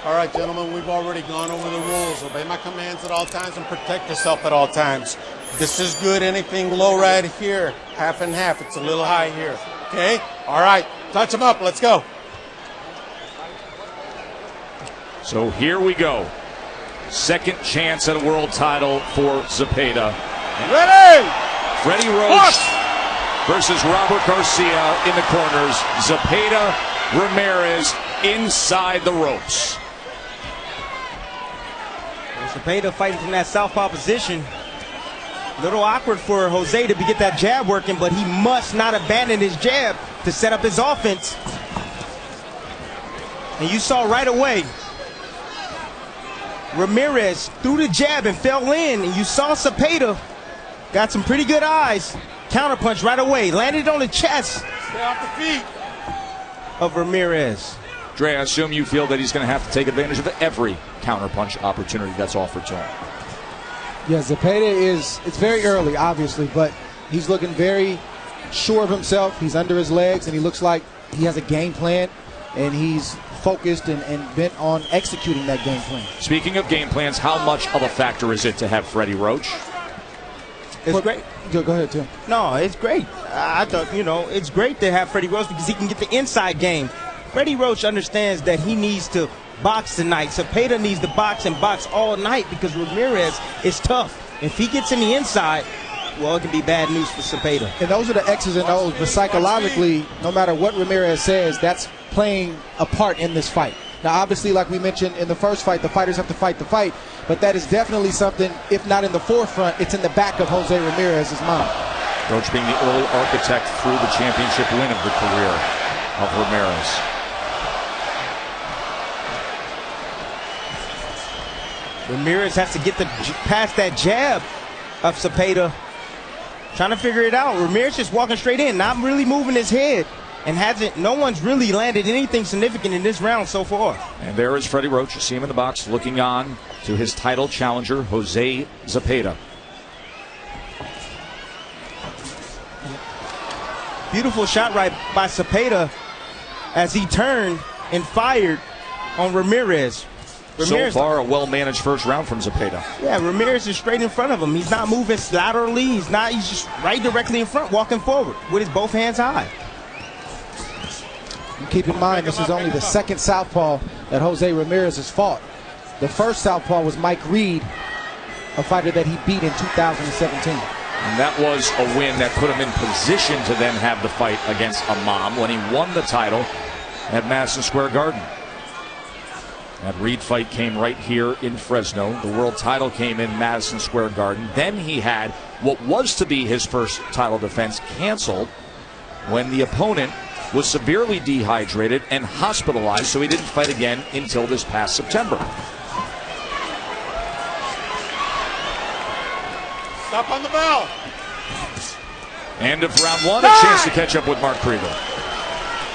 All right, gentlemen, we've already gone over the rules. Obey my commands at all times and protect yourself at all times. This is good. Anything low right here, half and half. It's a little high here. Okay? All right. Touch them up. Let's go. So here we go. Second chance at a world title for Zepeda. Ready! Freddie Roach versus Robert Garcia in the corners. Zepeda, Ramirez inside the ropes. Zepeda fighting from that southpaw position. A little awkward for Jose to get that jab working, but he must not abandon his jab to set up his offense. And you saw right away, Ramirez threw the jab and fell in, and you saw Zepeda got some pretty good eyes. Counterpunch right away, landed on the chest. Stay off the feet of Ramirez. Dre, I assume you feel that he's going to have to take advantage of every counterpunch opportunity that's offered to him. Yeah, Zepeda it's very early, obviously, but he's looking very sure of himself. He's under his legs, and he looks like he has a game plan, and he's focused and bent on executing that game plan. Speaking of game plans, how much of a factor is it to have Freddie Roach? It's great. Go ahead, Tim. No, it's great. I thought, it's great to have Freddie Roach because he can get the inside game. Freddie Roach understands that he needs to box tonight. Zepeda needs to box and box all night because Ramirez is tough. If he gets in the inside, well, it can be bad news for Zepeda. And those are the X's and O's, but psychologically, no matter what Ramirez says, that's playing a part in this fight. Now, obviously, like we mentioned in the first fight, the fighters have to fight the fight, but that is definitely something, if not in the forefront, it's in the back of Jose Ramirez's mind. Roach being the early architect through the championship win of the career of Ramirez. Ramirez has to get past that jab of Zepeda. Trying to figure it out. Ramirez just walking straight in, not really moving his head. And no one's really landed anything significant in this round so far. And there is Freddie Roach. You see him in the box looking on to his title challenger, Jose Zepeda. Beautiful shot right by Zepeda as he turned and fired on Ramirez. So far, a well-managed first round from Zepeda. Yeah, Ramirez is straight in front of him. He's not moving laterally. He's just right directly in front, walking forward with his both hands high. And keep in mind, this is only the second southpaw that Jose Ramirez has fought. The first southpaw was Mike Reed, a fighter that he beat in 2017. And that was a win that put him in position to then have the fight against Imam when he won the title at Madison Square Garden. That Reed fight came right here in Fresno. The world title came in Madison Square Garden. Then he had what was to be his first title defense canceled when the opponent was severely dehydrated and hospitalized, so he didn't fight again until this past September. Stop on the bell. End of round one. A chance to catch up with Mark Krieger.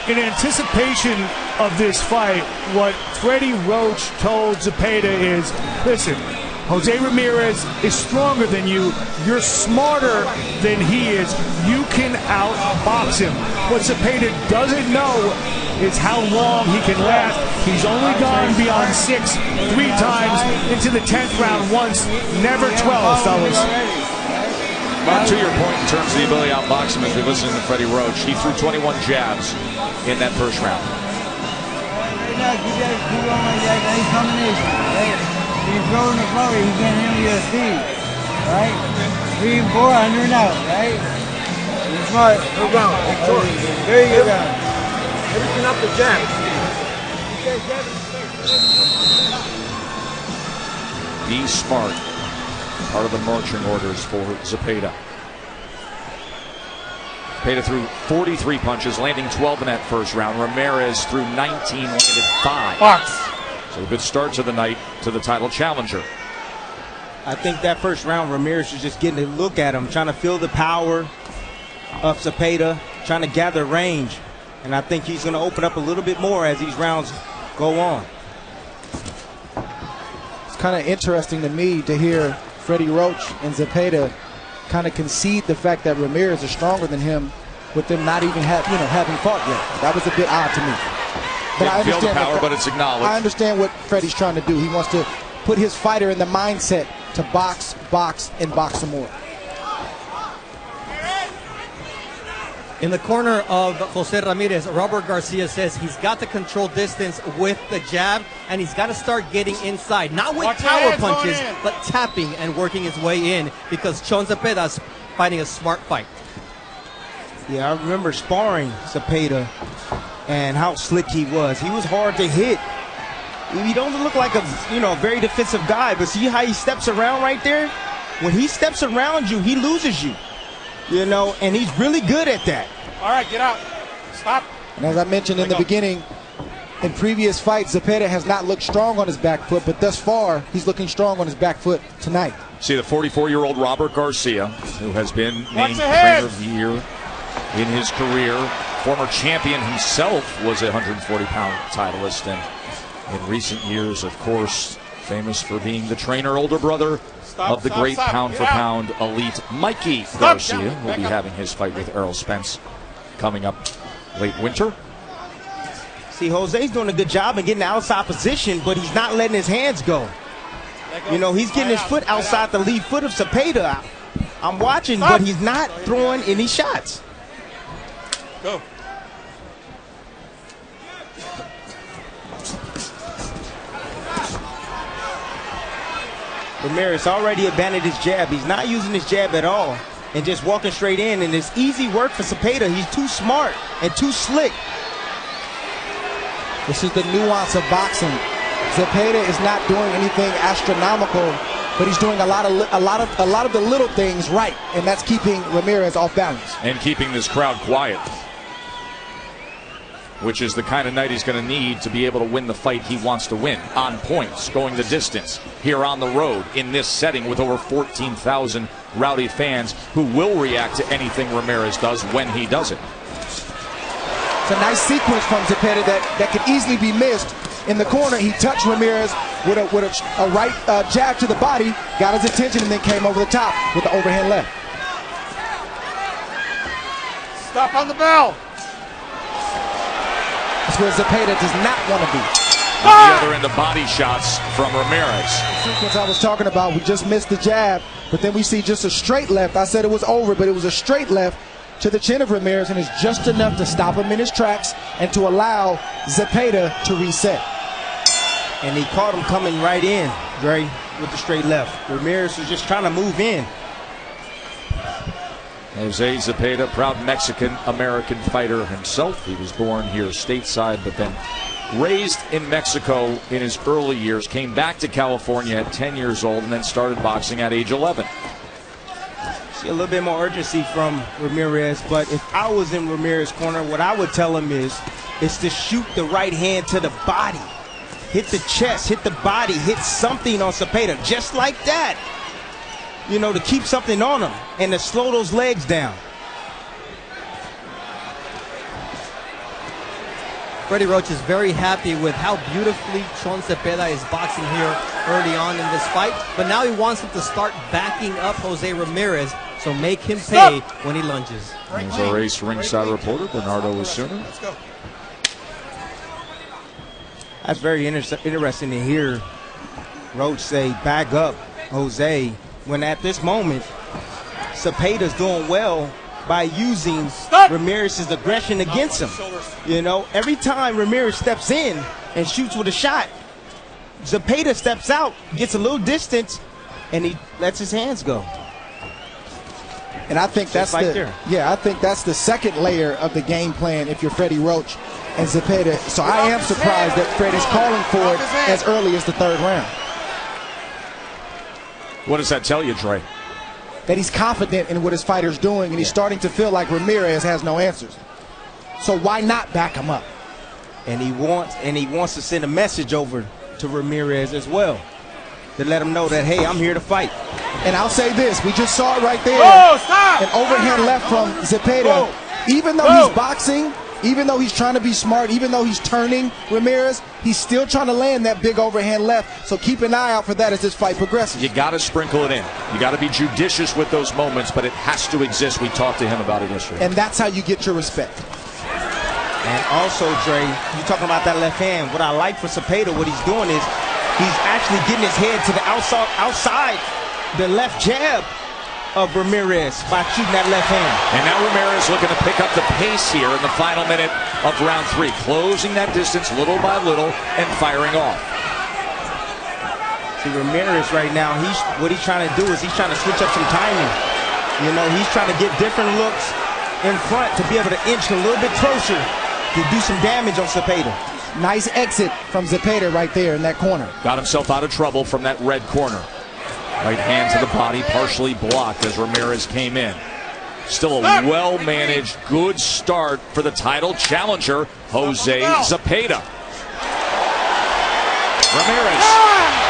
In anticipation of this fight, what Freddie Roach told Zepeda is, listen, Jose Ramirez is stronger than you. You're smarter than he is. You can outbox him. What Zepeda doesn't know is how long he can last. He's only gone beyond 6 3 times into the 10th round once, never 12, fellas. Mark, to your point in terms of the ability to outbox him, as we listen to Freddie Roach, he threw 21 jabs in that first round. Right now, keep on like that, nice combination, right? When you throw in the floor, you can't handle your speed, right? 3 and 4, under and out, right? You're smart. Good round. Very good round. Everything up the jab. Be smart. Part of the marching orders for Zepeda. Zepeda threw 43 punches, landing 12 in that first round. Ramirez threw 19, landed 5. So a good start to the night to the title challenger. I think that first round, Ramirez was just getting a look at him, trying to feel the power of Zepeda, trying to gather range. And I think he's going to open up a little bit more as these rounds go on. It's kind of interesting to me to hear Freddie Roach and Zepeda kind of concede the fact that Ramirez is stronger than him with them not even having fought yet. That was a bit odd to me. But I Didn't feel the understand power, but it's acknowledged. I understand what Freddie's trying to do. He wants to put his fighter in the mindset to box, and box some more. In the corner of Jose Ramirez, Robert Garcia says he's got to control distance with the jab, and he's got to start getting inside. Not with power punches, but tapping and working his way in, because Jose Zepeda's fighting a smart fight. Yeah, I remember sparring Zepeda and how slick he was. He was hard to hit. He don't look like a very defensive guy, but see how he steps around right there? When he steps around you, he loses you. And he's really good at that. All right, get out. Stop. And as I mentioned in the beginning, in previous fights, Zepeda has not looked strong on his back foot, but thus far, he's looking strong on his back foot tonight. See the 44-year-old Robert Garcia, who has been named Trainer of the Year in his career. Former champion himself, was a 140-pound titleist, and in recent years, of course, famous for being the trainer, older brother of the great pound-for-pound elite Mikey Garcia, who will be having his fight with Errol Spence coming up late winter. See, Jose's doing a good job in getting outside position, but he's not letting his hands go. He's getting his foot outside the lead foot of Zepeda. I'm watching, but he's not throwing any shots. Go. Ramirez already abandoned his jab. He's not using his jab at all and just walking straight in. And it's easy work for Zepeda. He's too smart and too slick. This is the nuance of boxing. Zepeda is not doing anything astronomical, but he's doing a lot of the little things right, and that's keeping Ramirez off balance and keeping this crowd quiet, which is the kind of night he's going to need to be able to win the fight he wants to win, on points, going the distance, here on the road, in this setting with over 14,000 rowdy fans who will react to anything Ramirez does when he does it. It's a nice sequence from Zepeda that could easily be missed. In the corner, he touched Ramirez with a right jab to the body, got his attention, and then came over the top with the overhand left. Stop on the bell. That's where Zepeda does not want to be. On the other end, the body shots from Ramirez. The sequence I was talking about, we just missed the jab, but then we see just a straight left. I said it was over, but it was a straight left to the chin of Ramirez, and it's just enough to stop him in his tracks and to allow Zepeda to reset. And he caught him coming right in, Dre, with the straight left. Ramirez was just trying to move in. Jose Zepeda, proud Mexican-American fighter himself. He was born here stateside, but then raised in Mexico in his early years, came back to California at 10 years old, and then started boxing at age 11. See a little bit more urgency from Ramirez, but if I was in Ramirez's corner, what I would tell him is to shoot the right hand to the body. Hit the chest, hit the body, hit something on Zepeda, just like that. To keep something on him and to slow those legs down. Freddie Roach is very happy with how beautifully Jose Zepeda is boxing here early on in this fight, but now he wants him to start backing up Jose Ramirez, so make him pay when he lunges. There's our race ringside reporter, Bernardo Osuna. Let's go. That's very interesting to hear Roach say back up Jose, when at this moment Zepeda's doing well by using Ramirez's aggression against him. Every time Ramirez steps in and shoots with a shot, Zepeda steps out, gets a little distance, and he lets his hands go. And I think that's I think that's the second layer of the game plan if you're Freddie Roach and Zepeda. So I am surprised that Freddie's calling for it as early as the third round. What does that tell you, Dre? That he's confident in what his fighter's doing, and he's starting to feel like Ramirez has no answers. So why not back him up? And he wants to send a message over to Ramirez as well, to let him know that, hey, I'm here to fight. And I'll say this, we just saw it right there. Oh, stop! An overhand left from Zepeda. Even though he's boxing, even though he's trying to be smart, even though he's turning Ramirez, he's still trying to land that big overhand left. So keep an eye out for that as this fight progresses. You got to sprinkle it in. You got to be judicious with those moments, but it has to exist. We talked to him about it yesterday. And that's how you get your respect. And also, Dre, you talking about that left hand. What I like for Zepeda, what he's doing is he's actually getting his head to the outside the left jab of Ramirez by shooting that left hand. And now Ramirez looking to pick up the pace here in the final minute of round 3, closing that distance little by little and firing off. See, Ramirez right now, what he's trying to do is he's trying to switch up some timing. You know, he's trying to get different looks in front to be able to inch a little bit closer to do some damage on Zepeda. Nice exit from Zepeda right there in that corner. Got himself out of trouble from that red corner. Right hand to the body, partially blocked as Ramirez came in. Still a well-managed, good start for the title challenger, Jose Zepeda. Ramirez,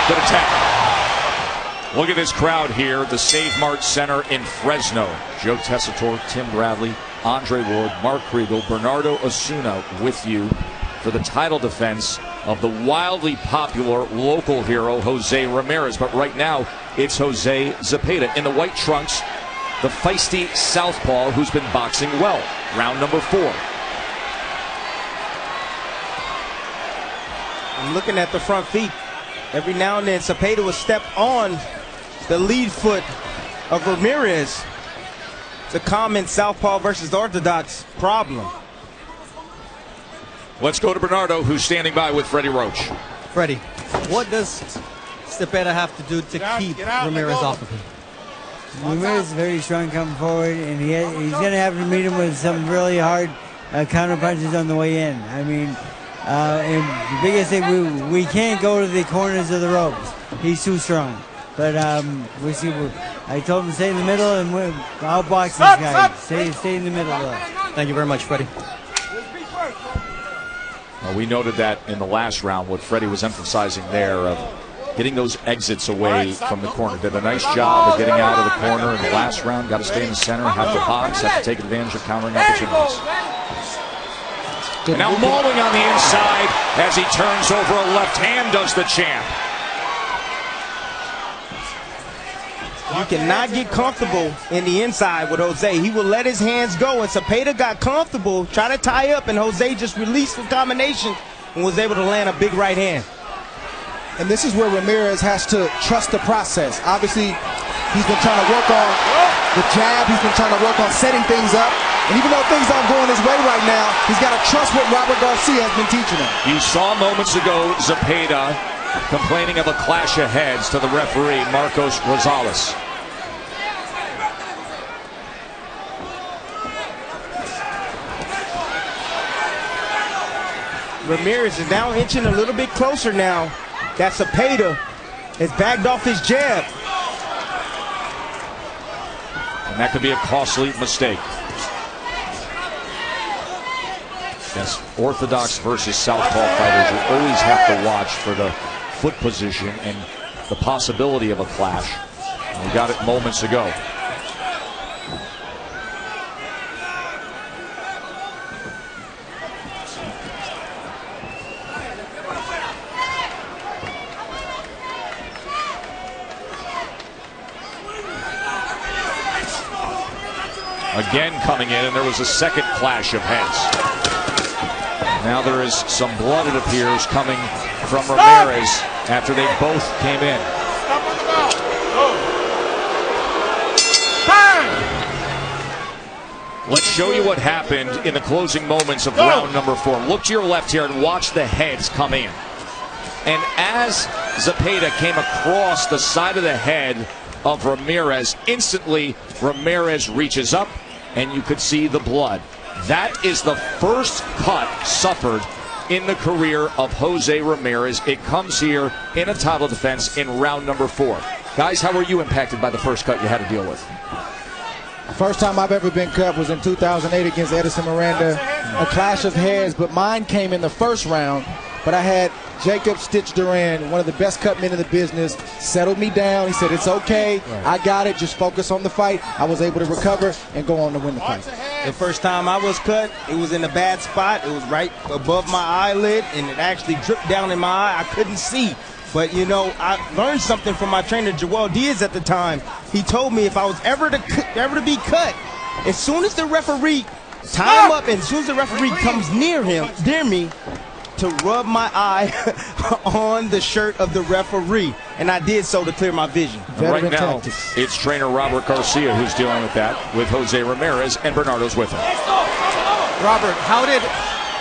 good attack. Look at this crowd here at the Save Mart Center in Fresno. Joe Tessitore, Tim Bradley, Andre Ward, Mark Kriegel, Bernardo Osuna with you for the title defense of the wildly popular local hero, Jose Ramirez. But right now, it's Jose Zepeda in the white trunks, the feisty southpaw who's been boxing well. Round number 4. I'm looking at the front feet. Every now and then, Zepeda will step on the lead foot of Ramirez. It's a common southpaw versus orthodox problem. Let's go to Bernardo, who's standing by with Freddie Roach. Freddie, what does Zepeda have to do to keep Ramirez off of him? Ramirez is very strong coming forward, and he's going to have to meet him with some really hard counter punches on the way in. I mean, and the biggest thing, we can't go to the corners of the ropes. He's too strong. But we see. I told him to stay in the middle, and I'll box this guy. Stay in the middle. Thank you very much, Freddie. Well, we noted that in the last round, what Freddie was emphasizing there of getting those exits away from the corner. Did a nice job of getting out of the corner in the last round. Got to stay in the center, have the box, have to take advantage of countering opportunities. And now mauling on the inside as he turns over a left hand, does the champ. You cannot get comfortable in the inside with Jose. He will let his hands go, and Zepeda got comfortable, trying to tie up, and Jose just released the combination and was able to land a big right hand. And this is where Ramirez has to trust the process. Obviously, he's been trying to work on the jab. He's been trying to work on setting things up. And even though things aren't going his way right now, he's got to trust what Robert Garcia has been teaching him. You saw moments ago Zepeda complaining of a clash of heads to the referee, Marcos Rosales. Ramirez is now inching a little bit closer now. That Zepeda has bagged off his jab. And that could be a costly mistake. Yes, orthodox versus southpaw fighters, you always have to watch for the foot position and the possibility of a clash. We got it moments ago. Again coming in, and there was a second clash of heads. Now there is some blood, it appears, coming from Ramirez after they both came in. Let's show you what happened in the closing moments of round number 4. Look to your left here and watch the heads come in. And as Zepeda came across the side of the head of Ramirez, instantly Ramirez reaches up and you could see the blood. That is the first cut suffered in the career of Jose Ramirez. It comes here in a title defense in round number 4. Guys, how were you impacted by the first cut you had to deal with? First time I've ever been cut was in 2008 against Edison Miranda. A clash of heads, but mine came in the first round. But I had Jacob Stitch Duran, one of the best cut men in the business, settled me down. He said, it's okay, I got it, just focus on the fight. I was able to recover and go on to win the fight. The first time I was cut, it was in a bad spot. It was right above my eyelid, and it actually dripped down in my eye. I couldn't see. But, you know, I learned something from my trainer, Joel Diaz, at the time. He told me if I was ever to be cut, as soon as the referee tie him up, and as soon as the referee comes near me, to rub my eye on the shirt of the referee. And I did so to clear my vision. Right now, it's trainer Robert Garcia who's dealing with that, with Jose Ramirez, and Bernardo's with him. Robert, how did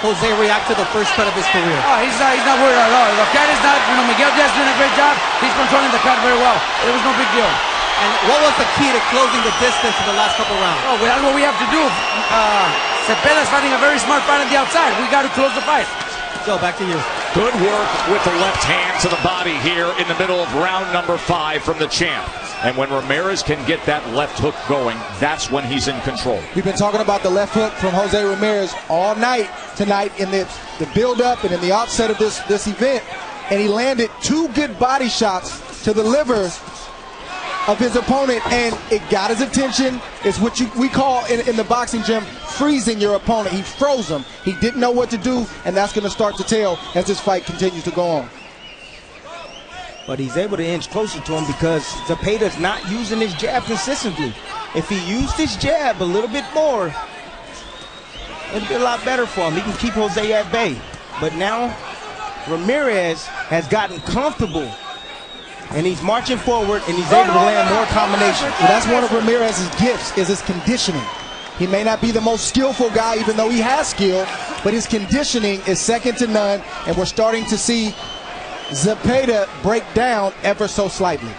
Jose react to the first cut of his career? Oh, he's not worried at all. The cat is not, Miguel Diaz doing a great job. He's controlling the cat very well. It was no big deal. And what was the key to closing the distance in the last couple rounds? Oh, well, that's what we have to do. Cepeda's fighting a very smart fight on the outside. We got to close the fight. Joe, back to you. Good work with the left hand to the body here in the middle of round number 5 from the champ. And when Ramirez can get that left hook going, that's when he's in control. We've been talking about the left hook from Jose Ramirez all night tonight in the build-up and in the offset of this event. And he landed 2 good body shots to the liver of his opponent, and it got his attention. It's what we call in the boxing gym freezing your opponent. He froze him. He didn't know what to do, and that's going to start to tell as this fight continues to go on. But he's able to inch closer to him because Zepeda's not using his jab consistently. If he used his jab a little bit more, it'd be a lot better for him. He can keep Jose at bay. But now Ramirez has gotten comfortable, and he's marching forward, and he's able to land more combinations. Well, that's one of Ramirez's gifts, is his conditioning. He may not be the most skillful guy, even though he has skill, but his conditioning is second to none, and we're starting to see Zepeda break down ever so slightly.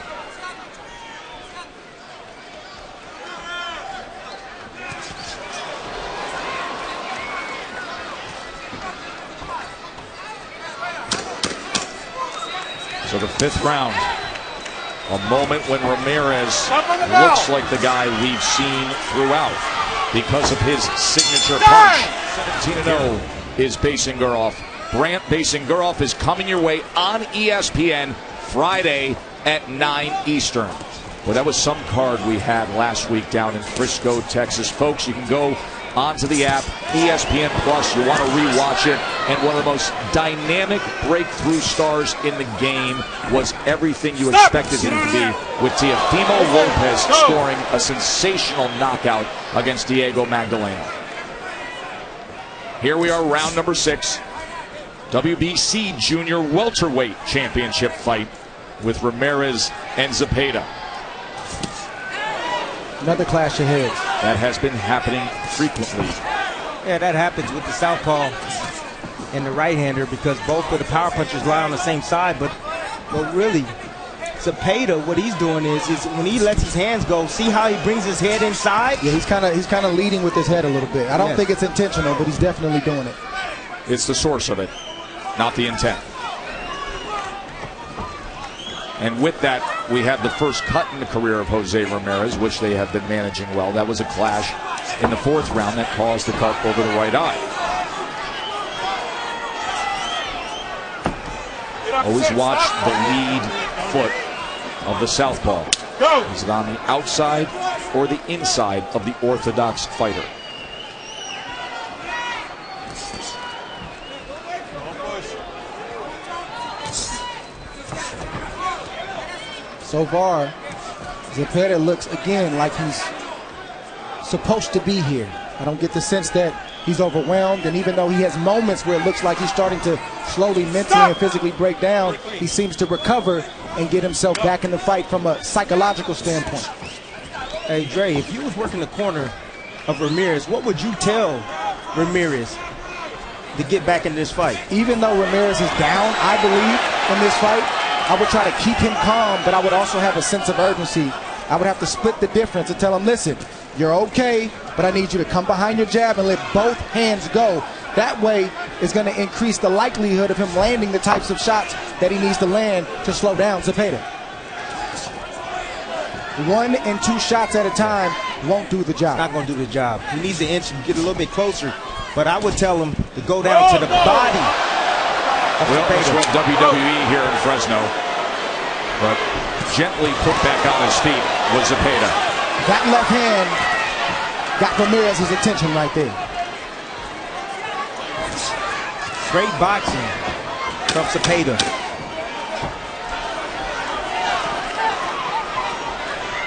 So the 5th round, a moment when Ramirez looks like the guy we've seen throughout because of his signature punch. 17-0 is Basingurov. Brant Basingurov is coming your way on ESPN Friday at 9 Eastern. Well, that was some card we had last week down in Frisco, Texas. Folks, you can go onto the app, ESPN Plus. You want to rewatch it. And one of the most dynamic breakthrough stars in the game was everything you expected him to be, with Teofimo Lopez scoring a sensational knockout against Diego Magdaleno. Here we are, round number 6. WBC Junior Welterweight Championship fight with Ramirez and Zepeda. Another clash of heads. That has been happening frequently. Yeah, that happens with the southpaw and the right-hander because both of the power punchers lie on the same side. But really, Zepeda, what he's doing is when he lets his hands go, see how he brings his head inside? Yeah, he's kind of leading with his head a little bit. I don't think it's intentional, but he's definitely doing it. It's the source of it, not the intent. And with that, we have the first cut in the career of Jose Ramirez, which they have been managing well. That was a clash in the 4th round that caused the cut over the right eye. Always watch the lead foot of the southpaw. Is it on the outside or the inside of the orthodox fighter? So far, Zepeda looks again like he's supposed to be here. I don't get the sense that he's overwhelmed, and even though he has moments where it looks like he's starting to slowly mentally and physically break down, he seems to recover and get himself back in the fight from a psychological standpoint. Hey, Dre, if you was working the corner of Ramirez, what would you tell Ramirez to get back in this fight? Even though Ramirez is down, I believe, in this fight, I would try to keep him calm, but I would also have a sense of urgency. I would have to split the difference and tell him, listen, you're okay, but I need you to come behind your jab and let both hands go. That way, it's going to increase the likelihood of him landing the types of shots that he needs to land to slow down Zepeda. 1 and 2 shots at a time won't do the job. Not going to do the job. He needs to inch and get a little bit closer, but I would tell him to go down to the body. We almost went WWE here in Fresno, but gently put back on his feet was Zepeda. That left hand got Ramirez's attention right there. Great boxing from Zepeda.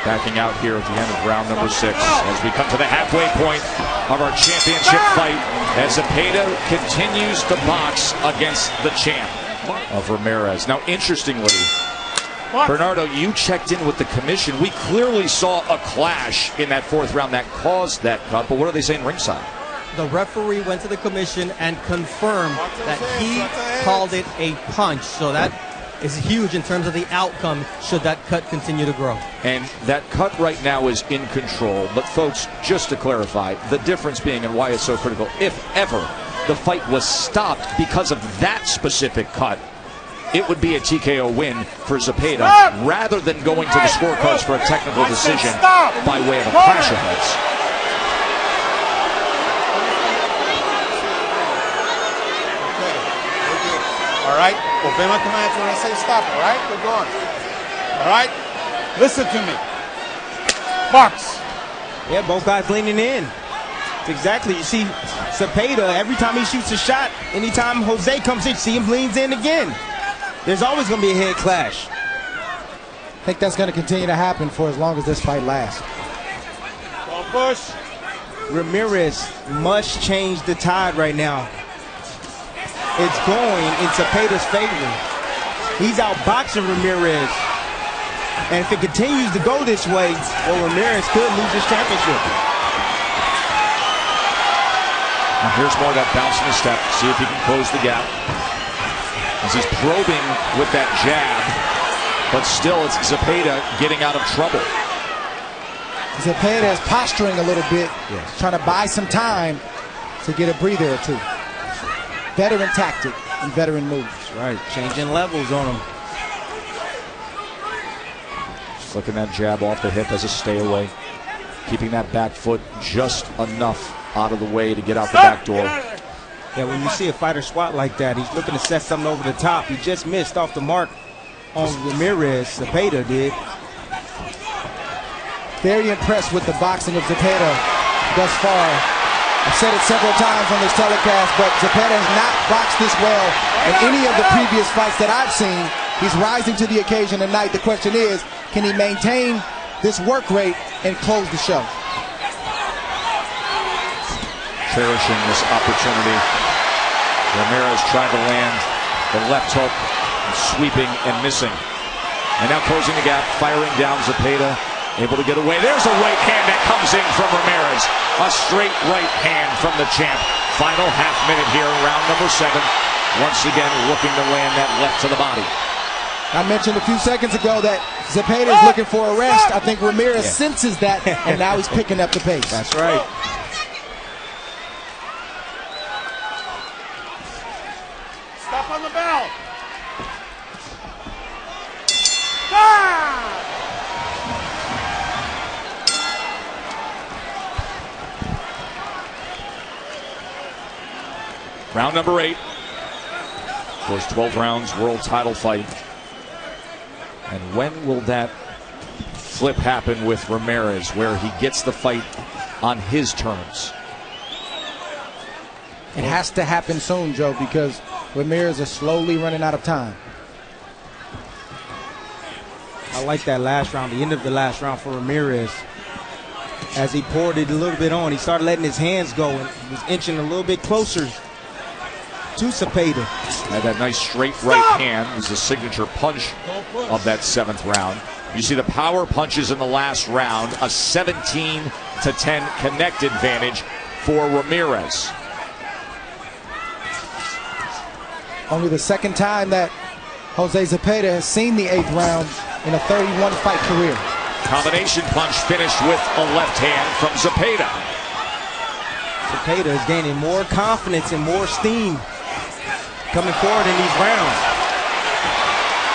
Backing out here at the end of round number 6 as we come to the halfway point of our championship fight as Zepeda continues to box against the champ of Ramirez. Now, interestingly, Bernardo, you checked in with the commission. We clearly saw a clash in that 4th round that caused that cut, but what are they saying ringside? The referee went to the commission and confirmed that he called it a punch. So that is huge in terms of the outcome should that cut continue to grow. And that cut right now is in control. But folks, just to clarify, the difference being and why it's so critical, if ever the fight was stopped because of that specific cut, it would be a TKO win for Zepeda rather than going to the scorecards for a technical decision by way of a clash of heads. All right? Obey my commands when I say stop, all right? We're going. All right? Listen to me. Box. Yeah, both guys leaning in. Exactly. You see Zepeda, every time he shoots a shot, anytime Jose comes in, see him leans in again. There's always going to be a head clash. I think that's going to continue to happen for as long as this fight lasts. Don't push. Ramirez must change the tide right now. It's going in Zepeda's favor. He's outboxing Ramirez. And if it continues to go this way, well, Ramirez could lose his championship. Now here's more of that bounce in the step. See if he can close the gap. As he's probing with that jab. But still, it's Zepeda getting out of trouble. Zepeda is posturing a little bit, trying to buy some time to get a breather or two. Veteran tactic and veteran moves. Right, changing levels on him. Flicking that jab off the hip as a stay away. Keeping that back foot just enough out of the way to get out the back door. Yeah, when you see a fighter squat like that, he's looking to set something over the top. He just missed off the mark on Ramirez. Zepeda did. Very impressed with the boxing of Zepeda thus far. I've said it several times on this telecast, but Zepeda has not boxed this well in any of the previous fights that I've seen. He's rising to the occasion tonight. The question is, can he maintain this work rate and close the show? Cherishing this opportunity. Ramirez trying to land the left hook, and sweeping and missing. And now closing the gap, firing down Zepeda. Able to get away. There's a right hand that comes in from Ramirez. A straight right hand from the champ. Final half minute here in round number 7. Once again looking to land that left to the body. I mentioned a few seconds ago that Zepeda is looking for a rest. I think Ramirez senses that, and now he's picking up the pace. That's right. Stop on the bell. Round number 8. For his 12 rounds world title fight. And when will that flip happen with Ramirez, where he gets the fight on his terms? It has to happen soon, Joe, because Ramirez is slowly running out of time. I like that last round, the end of the last round for Ramirez. As he poured it a little bit on, he started letting his hands go and was inching a little bit closer to Zepeda. Had that nice straight right hand was the signature punch of that 7th round. You see the power punches in the last round, a 17-10 connect advantage for Ramirez. Only the second time that Jose Zepeda has seen the 8th round in a 31 fight career. Combination punch finished with a left hand from Zepeda. Zepeda is gaining more confidence and more steam coming forward in these rounds.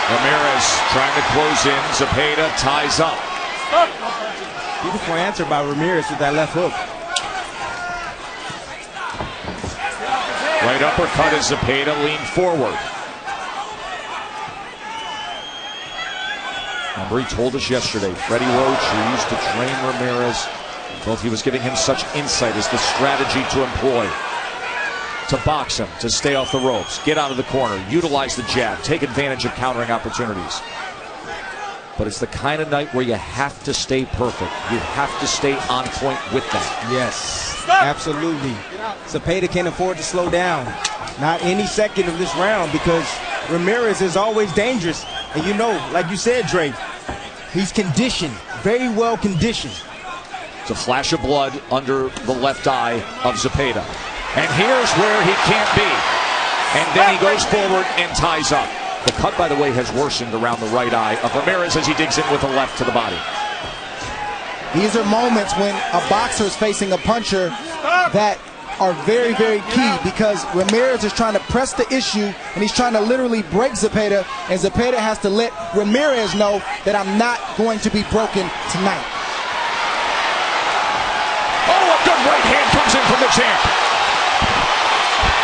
Ramirez trying to close in. Zepeda ties up. Beautiful answer by Ramirez with that left hook. Right uppercut as Zepeda leaned forward. Remember, he told us yesterday, Freddie Roach, who used to train Ramirez, felt he was giving him such insight as the strategy to employ. To box him, to stay off the ropes, get out of the corner, utilize the jab, take advantage of countering opportunities. but it's the kind of night where you have to stay perfect. You have to stay on point with that. Yes, absolutely. Zepeda can't afford to slow down. Not any second of this round, because Ramirez is always dangerous. And you know, like you said, Dre, he's conditioned, very well conditioned. It's a flash of blood under the left eye of Zepeda. And here's where he can't be. And then he goes forward and ties up. The cut, by the way, has worsened around the right eye of Ramirez as he digs in with the left to the body. These are moments when a boxer is facing a puncher that are very, very key, because Ramirez is trying to press the issue and he's trying to literally break Zepeda, and Zepeda has to let Ramirez know that I'm not going to be broken tonight. Oh, a good right hand comes in from the champ.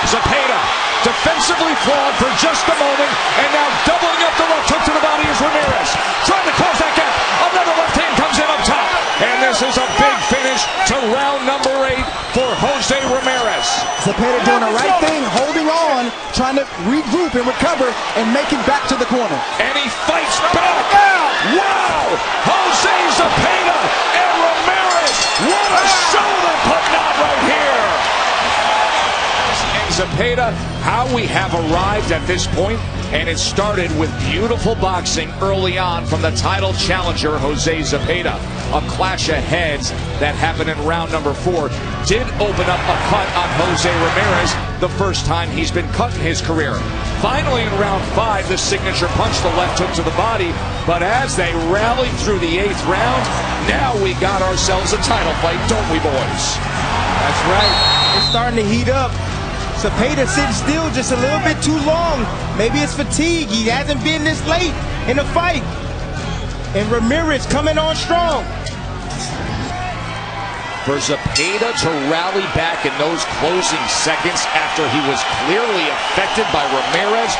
Zepeda defensively flawed for just a moment, and now doubling up the left hook to the body is Ramirez. Trying to close that gap. Another left hand comes in up top. And this is a big finish to round number 8 for Jose Ramirez. Zepeda doing the right thing, holding on, trying to regroup and recover and make it back to the corner. And he fights back. Wow! Jose Zepeda and Ramirez. What a show they're putting on right here. And Zepeda, how we have arrived at this point, and it started with beautiful boxing early on from the title challenger, Jose Zepeda. A clash of heads that happened in round number 4 did open up a cut on Jose Ramirez, the first time he's been cut in his career. Finally in round 5, the signature punch, the left hook to the body. But as they rallied through the 8th round, now we got ourselves a title fight, don't we, boys? That's right. It's starting to heat up. Zepeda sitting still just a little bit too long. Maybe it's fatigue. He hasn't been this late in the fight. And Ramirez coming on strong. For Zepeda to rally back in those closing seconds after he was clearly affected by Ramirez,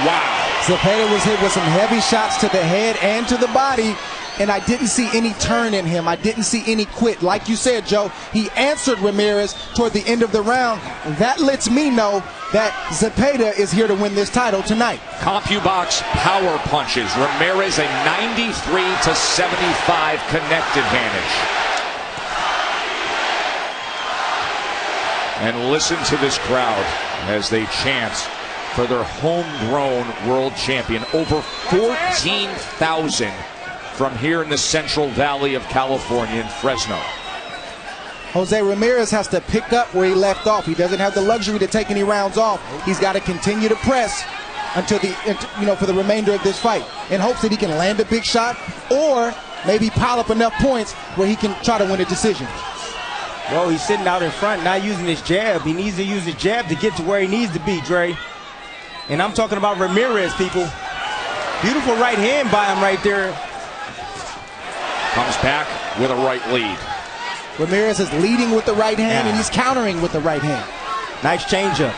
wow. Zepeda was hit with some heavy shots to the head and to the body, and I didn't see any turn in him. I didn't see any quit. Like you said, Joe, he answered Ramirez toward the end of the round. That lets me know that Zepeda is here to win this title tonight. CompuBox power punches. Ramirez a 93-75 connect advantage. And listen to this crowd as they chant for their homegrown world champion. Over 14,000 from here in the Central Valley of California in Fresno. Jose Ramirez has to pick up where he left off. He doesn't have the luxury to take any rounds off. He's got to continue to press until for the remainder of this fight, in hopes that he can land a big shot or maybe pile up enough points where he can try to win a decision. Well, he's sitting out in front, not using his jab. He needs to use his jab to get to where he needs to be, Dre. And I'm talking about Ramirez, people. Beautiful right hand by him right there. Comes back with a right lead. Ramirez is leading with the right hand, and he's countering with the right hand. Nice changeup.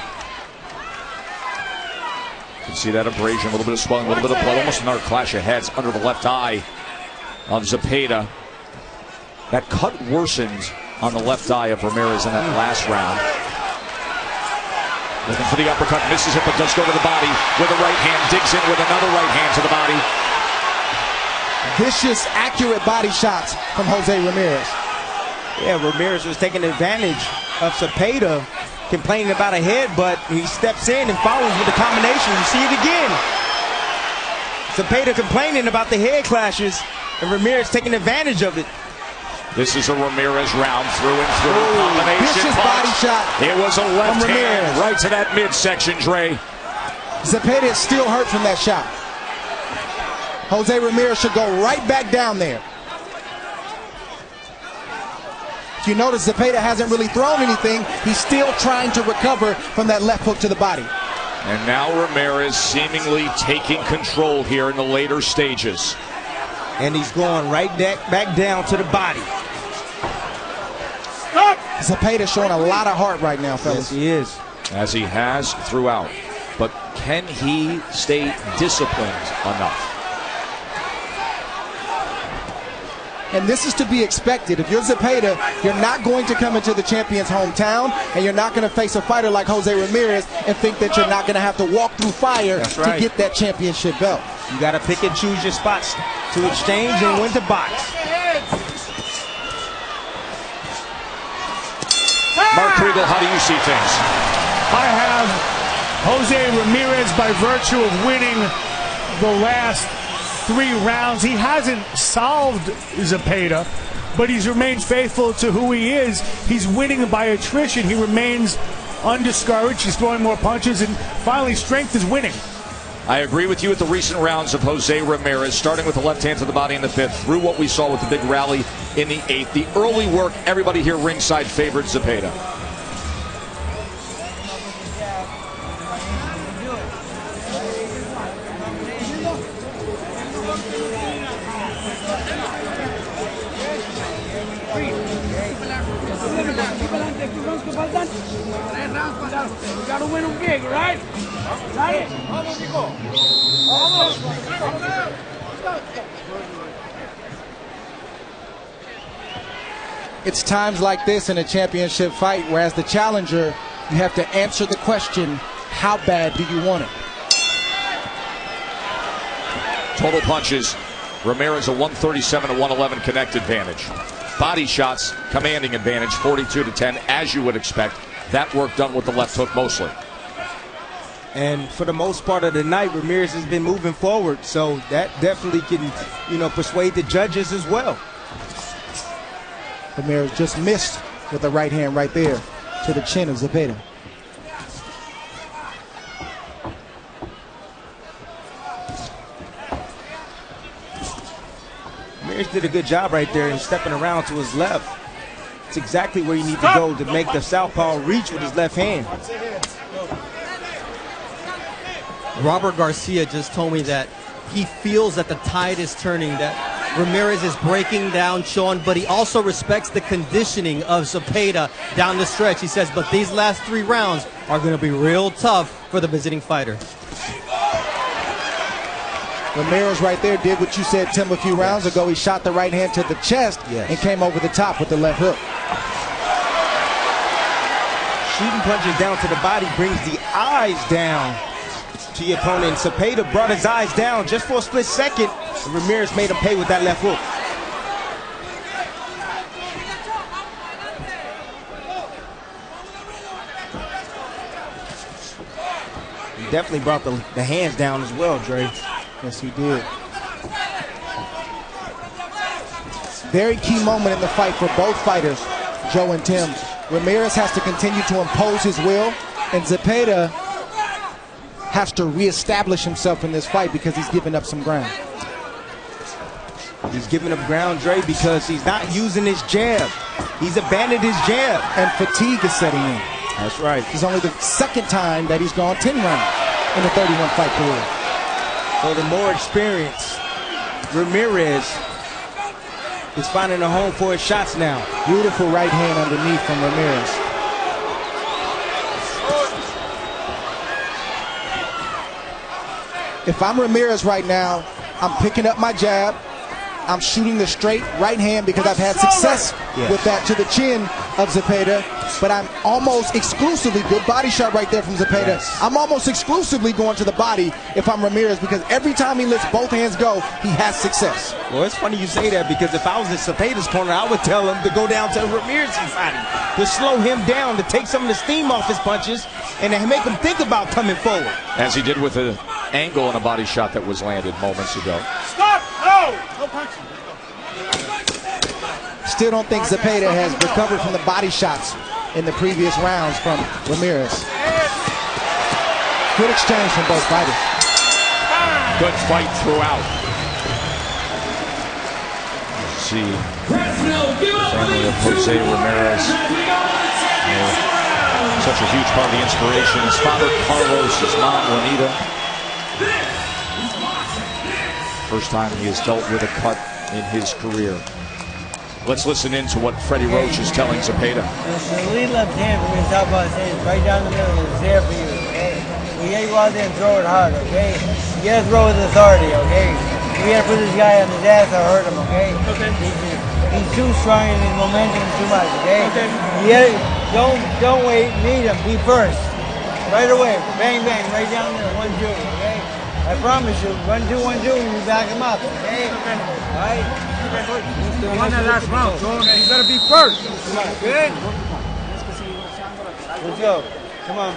You can see that abrasion, a little bit of swelling, a little bit of blood, almost another clash of heads under the left eye of Zepeda. That cut worsened on the left eye of Ramirez in that last round. Looking for the uppercut, misses it, but does go to the body with a right hand, digs in with another right hand to the body. Vicious, accurate body shots from Jose Ramirez. Yeah, Ramirez was taking advantage of Zepeda, complaining about a head, but he steps in and follows with the combination. You see it again. Zepeda complaining about the head clashes, and Ramirez taking advantage of it. This is a Ramirez round through and through. Combination vicious punch. Body shot. It was a left hand right to that midsection, Dre. Zepeda is still hurt from that shot. Jose Ramirez should go right back down there. If you notice, Zepeda hasn't really thrown anything. He's still trying to recover from that left hook to the body. And now Ramirez seemingly taking control here in the later stages. And he's going right back down to the body. Zepeda showing a lot of heart right now, fellas. Yes, he is. As he has throughout. But can he stay disciplined enough? And this is to be expected. If you're Zepeda, you're not going to come into the champion's hometown, and you're not going to face a fighter like Jose Ramirez and think that you're not going to have to walk through fire to get that championship belt. You got to pick and choose your spots to exchange and when to box. Mark Kriegel, how do you see things? I have Jose Ramirez by virtue of winning the last 3 rounds. He hasn't solved Zepeda, but he's remained faithful to who he is. He's winning by attrition. He remains undiscouraged. He's throwing more punches, and finally, strength is winning. I agree with you at the recent rounds of Jose Ramirez, starting with the left hand to the body in the 5th, through what we saw with the big rally in the 8th. The early work, everybody here ringside favored Zepeda. You gotta win them big, right? It's times like this in a championship fight where, as the challenger, you have to answer the question, how bad do you want it? Total punches, Ramirez a 137 to 111 connect advantage. Body shots, commanding advantage, 42 to 10, as you would expect. That work done with the left hook mostly. And for the most part of the night, Ramirez has been moving forward, so that definitely can, persuade the judges as well. Ramirez just missed with the right hand right there to the chin of Zepeda. Ramirez did a good job right there in stepping around to his left. It's exactly where you need to go to make the southpaw reach with his left hand. Robert Garcia just told me that he feels that the tide is turning, that Ramirez is breaking down Sean, but he also respects the conditioning of Zepeda down the stretch. He says, but these last 3 rounds are going to be real tough for the visiting fighter. Ramirez right there did what you said, Tim, a few rounds ago. He shot the right hand to the chest and came over the top with the left hook. Shooting punches down to the body brings the eyes down to your opponent. Zepeda brought his eyes down just for a split second. Ramirez made him pay with that left hook. He definitely brought the hands down as well, Dre. Yes, he did. Very key moment in the fight for both fighters, Joe and Tim. Ramirez has to continue to impose his will, and Zepeda has to reestablish himself in this fight because he's given up some ground. He's giving up ground, Dre, because he's not using his jab. He's abandoned his jab. And fatigue is setting in. That's right. It's only the 2nd time that he's gone 10 rounds in a 31 fight career. So the more experienced Ramirez is finding a home for his shots now. Beautiful right hand underneath from Ramirez. If I'm Ramirez right now, I'm picking up my jab. I'm shooting the straight right hand because I've had success with that to the chin of Zepeda. But I'm almost exclusively, good body shot right there from Zepeda. I'm almost exclusively going to the body if I'm Ramirez because every time he lets both hands go, he has success. Well, it's funny you say that because if I was in Zepeda's corner, I would tell him to go down to Ramirez's body, to slow him down, to take some of the steam off his punches, and to make him think about coming forward. As he did with an angle and a body shot that was landed moments ago. Stop! No! No punching. Still don't think Zepeda has recovered from the body shots in the previous rounds from Ramirez. Good exchange from both fighters. Good fight throughout. See, family of Jose Ramirez. Such a huge part of the inspiration. His father, Carlos, his mom, Juanita. First time he has dealt with a cut in his career. Let's listen in to what Freddie Roach is telling Zepeda. The lead left hand from your top of his head is right down the middle. It's there for you, okay? You gotta go out there and throw it hard, okay? You gotta throw with authority, okay? You gotta put this guy on his ass or hurt him, okay? Okay. He's too strong and his momentum is too much, okay? You gotta, don't wait, meet him, be first. Right away, bang, bang, right down there, 1-2, okay? I promise you, 1-2, 1-2, you back him up, okay? All right? You won that last round, so you gotta be first. Good? Let's go. Come on.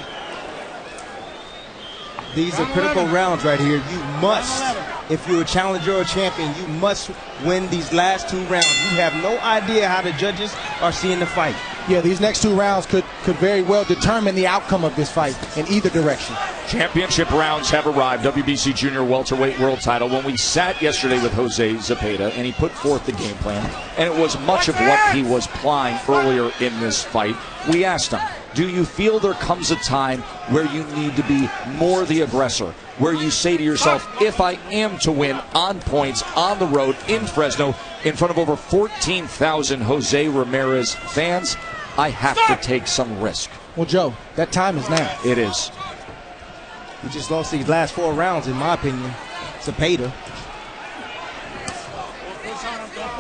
These are critical rounds right here. You must, if you're a challenger or a champion, you must win these last 2 rounds. You have no idea how the judges are seeing the fight. Yeah, these next 2 rounds could very well determine the outcome of this fight in either direction. Championship rounds have arrived. WBC Junior Welterweight World Title. When we sat yesterday with Jose Zepeda and he put forth the game plan, and it was much of what he was plying earlier in this fight, we asked him, do you feel there comes a time where you need to be more the aggressor, where you say to yourself, if I am to win on points, on the road, in Fresno, in front of over 14,000 Jose Ramirez fans, I have to take some risk? Well, Joe, that time is now. It is. He just lost these last 4 rounds, in my opinion. Zepeda.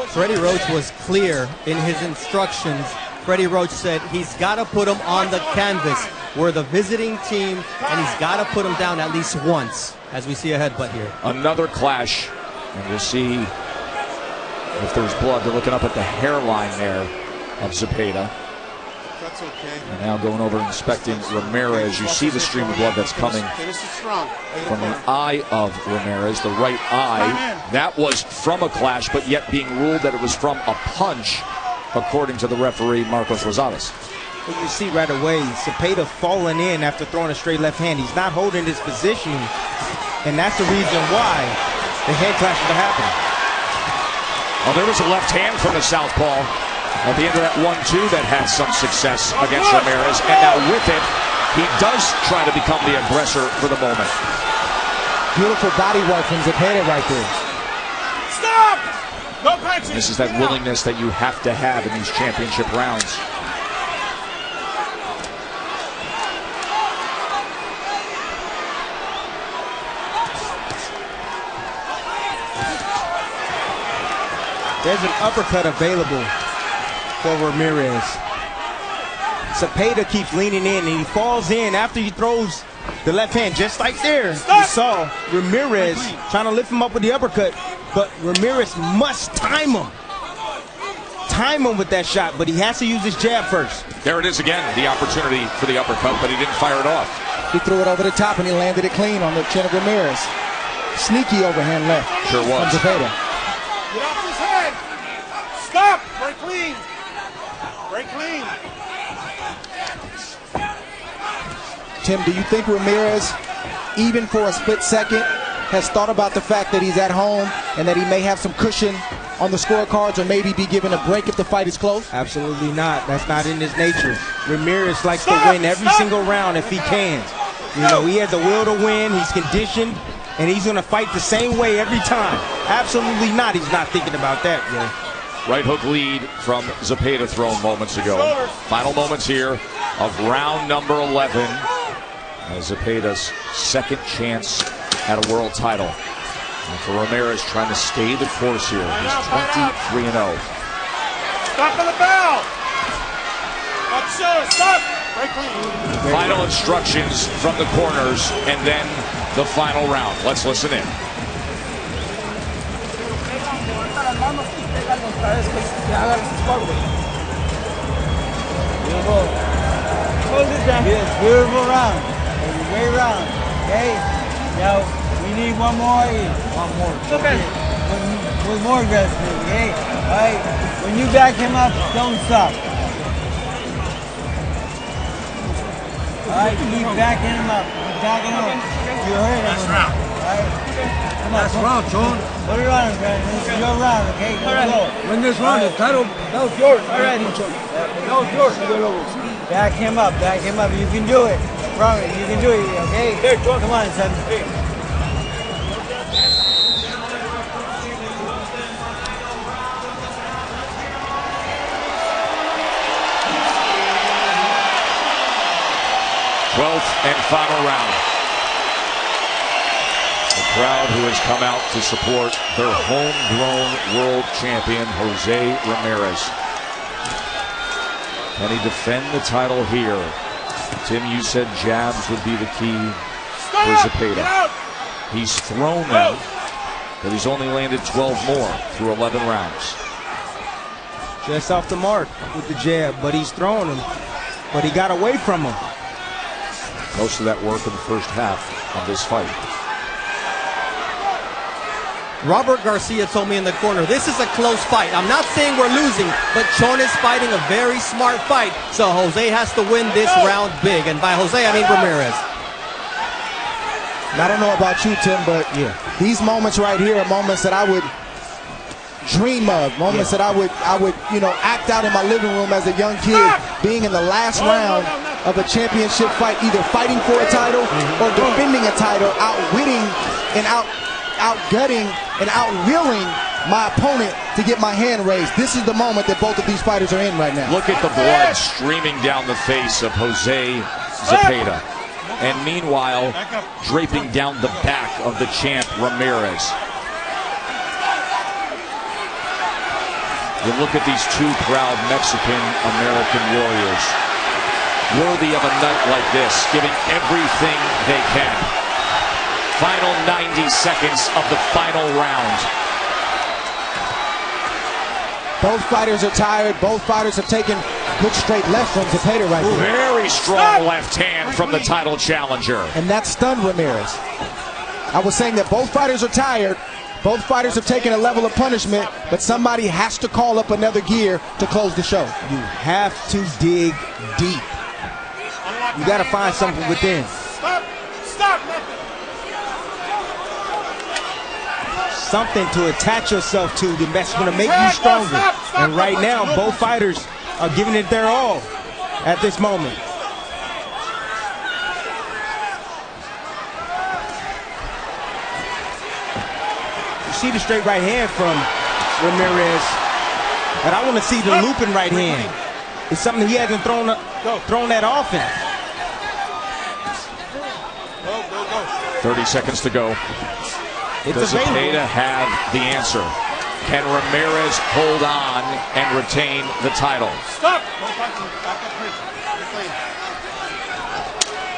Freddie Roach was clear in his instructions. Freddie Roach said he's got to put him on the canvas. We're the visiting team, and he's got to put him down at least once, as we see a headbutt here. Another clash, and we'll see if there's blood. They're looking up at the hairline there of Zepeda. That's okay. And now going over and inspecting Ramirez. You see the stream of blood that's coming from the eye of Ramirez, the right eye. That was from a clash, but yet being ruled that it was from a punch, according to the referee, Marcos Rosales. Well, you see right away, Zepeda falling in after throwing a straight left hand. He's not holding his position, and that's the reason why the head clashes are happening. Well, there was a left hand from the southpaw at the end of that 1-2 that had some success against Ramirez, and now with it, he does try to become the aggressor for the moment. Beautiful body work from Zepeda right there. Stop! No punches! This is that willingness that you have to have in these championship rounds. There's an uppercut available for Ramirez. Zepeda keeps leaning in, and he falls in after he throws the left hand, just like there. You saw Ramirez trying to lift him up with the uppercut, but Ramirez must time him. Time him with that shot, but he has to use his jab first. There it is again, the opportunity for the uppercut, but he didn't fire it off. He threw it over the top, and he landed it clean on the chin of Ramirez. Sneaky overhand left. Sure was. From Zepeda. Get off his head! Stop! Break clean! Break clean! Tim, do you think Ramirez, even for a split second, has thought about the fact that he's at home and that he may have some cushion on the scorecards or maybe be given a break if the fight is close? Absolutely not. That's not in his nature. Ramirez likes to win every single round if he can. You know, he has the will to win. He's conditioned, and he's going to fight the same way every time. Absolutely not. He's not thinking about that, yeah. Right hook lead from Zepeda thrown moments ago. Final moments here of round number 11. As Zepeda's second chance at a world title. And for Ramirez trying to stay the course here. He's 23-0. Stop on the bell! Stop! Break clean! Final instructions from the corners and then the final round. Let's listen in. Beautiful. Beautiful round. Great round. Okay? Now, we need one more. One more. Okay. With more aggressiveness, okay? Alright? When you back him up, don't stop. Alright? Keep backing him up. Keep backing him up. You heard him. Last round. Alright? Come on. Last round, John. Put it on him, man. This is your round, okay? Go. Win this round, the title, that was yours. Alright, that was yours. Back him up. Back him up. You can do it. I promise. You can do it, okay? Here, John. Come on, son. Hey. 12th and final round. The crowd who has come out to support their homegrown world champion, Jose Ramirez. Can he defend the title here? Tim, you said jabs would be the key for Zepeda. He's thrown them, but he's only landed 12 more through 11 rounds. Just off the mark with the jab, but he's throwing them. But he got away from him. Most of that work in the first half of this fight. Robert Garcia told me in the corner, this is a close fight. I'm not saying we're losing, but Chon is fighting a very smart fight. So Jose has to win this round big. And by Jose, I mean Ramirez. I don't know about you, Tim, but these moments right here are moments that I would dream of, moments that I would act out in my living room as a young kid, being in the last round of a championship fight, either fighting for a title or defending a title, outwitting and outgutting and outwilling my opponent to get my hand raised. This is the moment that both of these fighters are in right now. Look at the blood streaming down the face of Jose Zepeda. And meanwhile, draping down the back of the champ Ramirez. You look at these two proud Mexican-American warriors, worthy of a night like this, giving everything they can. Final 90 seconds of the final round. Both fighters are tired. Both fighters have taken good straight left from Zepeda right there. Very strong left hand from the title challenger. And that stunned Ramirez. I was saying that both fighters are tired. Both fighters have taken a level of punishment, but somebody has to call up another gear to close the show. You have to dig deep. You got to find something within. Stop! Something to attach yourself to that's going to make you stronger. And right now, both fighters are giving it their all at this moment. You see the straight right hand from Ramirez, but I want to see the looping right hand. It's something he hasn't thrown that often. 30 seconds to go. Does Zepeda have the answer? Can Ramirez hold on and retain the title? Stop!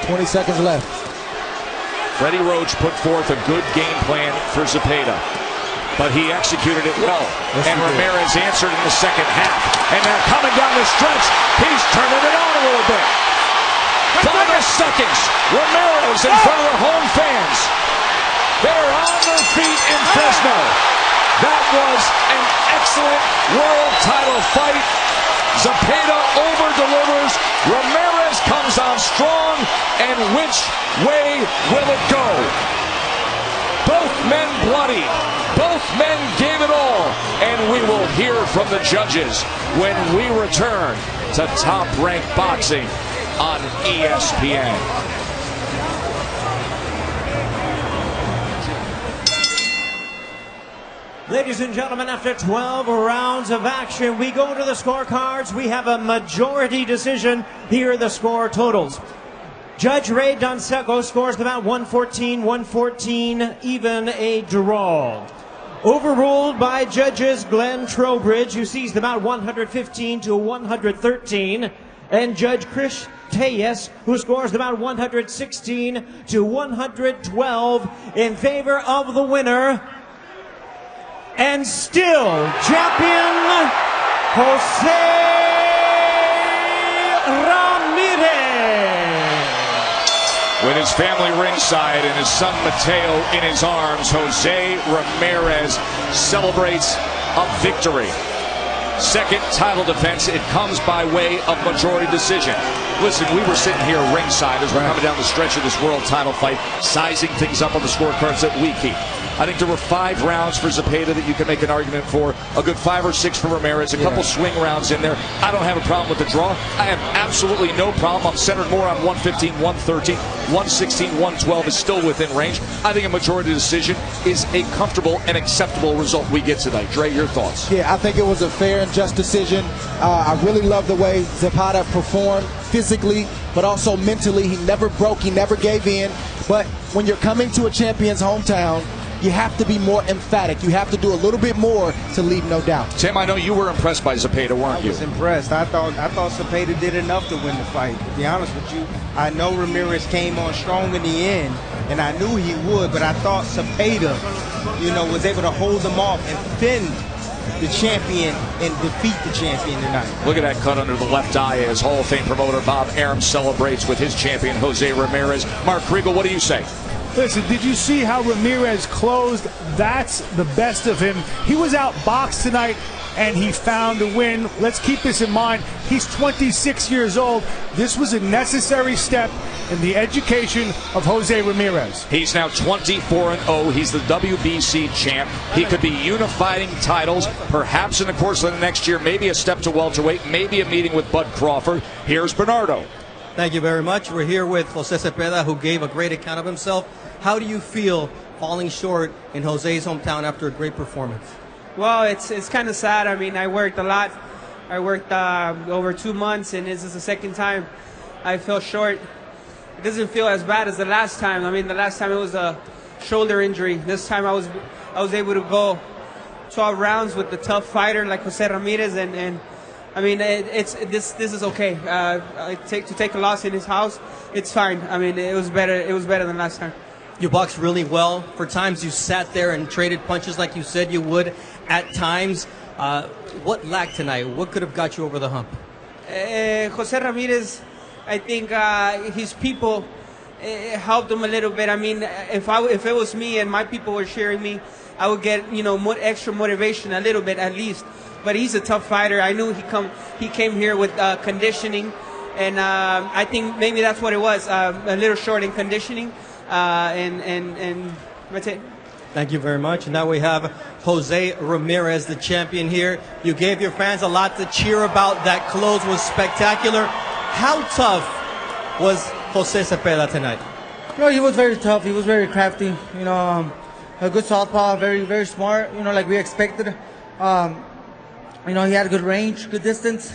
20 seconds left. Freddie Roach put forth a good game plan for Zepeda, but he executed it well. And Ramirez answered in the second half. And now coming down the stretch, he's turning it on a little bit. Final seconds. Ramirez in front of the home fans. They're on their feet in Fresno. That was an excellent world title fight. Zepeda over-delivers. Ramirez comes on strong. And which way will it go? Both men bloody. Both men gave it all. And we will hear from the judges when we return to Top Rank Boxing on ESPN. Ladies and gentlemen, after 12 rounds of action, we go to the scorecards. We have a majority decision. Here are the score totals. Judge Ray Donseco scores about 114, even a draw. Overruled by judges Glenn Trowbridge, who sees them out 115 to 113, and Judge Chris Teyes, who scores them out 116 to 112 in favor of the winner. And still champion, Jose Ramirez. With his family ringside and his son Mateo in his arms, Jose Ramirez celebrates a victory. Second title defense. It comes by way of majority decision. Listen, we were sitting here ringside as we're coming down the stretch of this world title fight, sizing things up on the scorecards that we keep. I think there were 5 rounds for Zepeda that you can make an argument for. A good 5 or 6 for Ramirez. A couple swing rounds in there. I don't have a problem with the draw. I have absolutely no problem. I'm centered more on 115, 113, 116, 112 is still within range. I think a majority decision is a comfortable and acceptable result we get tonight. Dre, your thoughts? Yeah, I think it was a fair and just decision. I really love the way Zepeda performed physically, but also mentally. He never broke. He never gave in. But when you're coming to a champion's hometown, you have to be more emphatic. You have to do a little bit more to leave no doubt. Tim, I know you were impressed by Zepeda, weren't you? I was impressed. I thought Zepeda did enough to win the fight. To be honest with you, I know Ramirez came on strong in the end, and I knew he would, but I thought Zepeda, was able to hold him off and fend the champion and defeat the champion tonight. Look at that cut under the left eye as Hall of Fame promoter Bob Arum celebrates with his champion Jose Ramirez. Mark Kriegel, what do you say? Listen, did you see how Ramirez closed? That's the best of him. He was outboxed tonight, and he found a win. Let's keep this in mind. He's 26 years old. This was a necessary step in the education of Jose Ramirez. He's now 24-0. He's the WBC champ. He could be unifying titles, perhaps in the course of the next year, maybe a step to welterweight, maybe a meeting with Bud Crawford. Here's Bernardo. Thank you very much. We're here with Jose Zepeda, who gave a great account of himself. How do you feel falling short in Jose's hometown after a great performance? Well, it's kind of sad. I mean, I worked a lot. I worked over 2 months, and this is the second time I fell short. It doesn't feel as bad as the last time. I mean, the last time it was a shoulder injury. This time I was able to go 12 rounds with the tough fighter like Jose Ramirez, and I mean, this is okay. To take a loss in his house, it's fine. I mean, it was better. It was better than last time. You boxed really well. For times you sat there and traded punches like you said you would at times. What lacked tonight? What could have got you over the hump? Jose Ramirez, I think his people helped him a little bit. I mean, if it was me and my people were cheering me, I would get more extra motivation a little bit at least. But he's a tough fighter. I knew he came here with conditioning, and I think maybe that's what it was. A little short in conditioning. And that's it. Thank you very much. Now we have Jose Ramirez, the champion here. You gave your fans a lot to cheer about. That close was spectacular. How tough was Jose Zepeda tonight? He was very tough. He was very crafty. A good southpaw, very, very smart. Like we expected. He had a good range, good distance,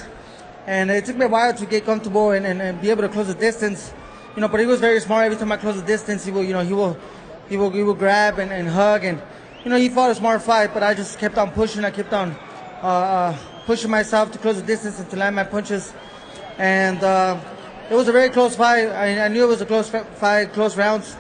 and it took me a while to get comfortable and be able to close the distance. But he was very smart. Every time I close the distance, he will grab and hug, and he fought a smart fight. But I just kept on pushing. I kept on pushing myself to close the distance and to land my punches. And it was a very close fight. I knew it was a close fight, close rounds.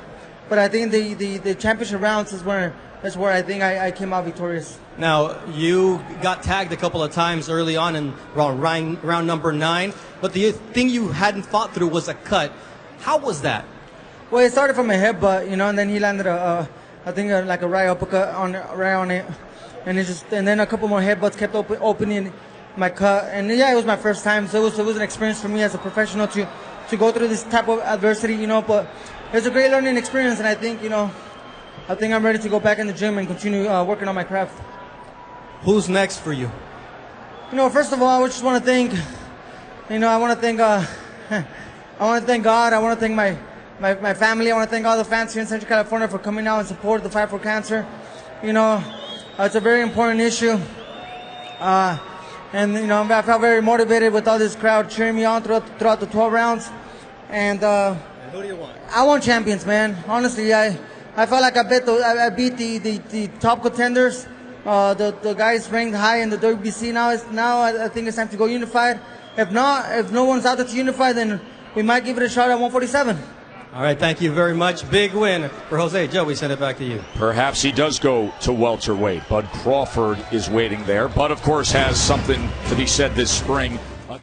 But I think the championship rounds is where I think I came out victorious. Now, you got tagged a couple of times early on in round number 9, but the thing you hadn't thought through was a cut. How was that? Well, it started from a headbutt, and then he landed like a right uppercut right on it, and then a couple more headbutts kept opening my cut, and yeah, it was my first time, so it was an experience for me as a professional to go through this type of adversity, but it was a great learning experience, and I think I'm ready to go back in the gym and continue working on my craft. Who's next for you? First of all, I just want to thank, I want to thank God. I want to thank my family. I want to thank all the fans here in Central California for coming out and support the fight for cancer. It's a very important issue. And I felt very motivated with all this crowd cheering me on throughout the 12 rounds. And who do you want? I want champions, man. Honestly, I felt like I beat the top contenders. The guys ranked high in the WBC. Now I think it's time to go unified. If no one's out there to unify, then we might give it a shot at 147. All right, thank you very much. Big win for Jose. Joe, we send it back to you. Perhaps he does go to welterweight. Bud Crawford is waiting there. Bud, of course, has something to be said this spring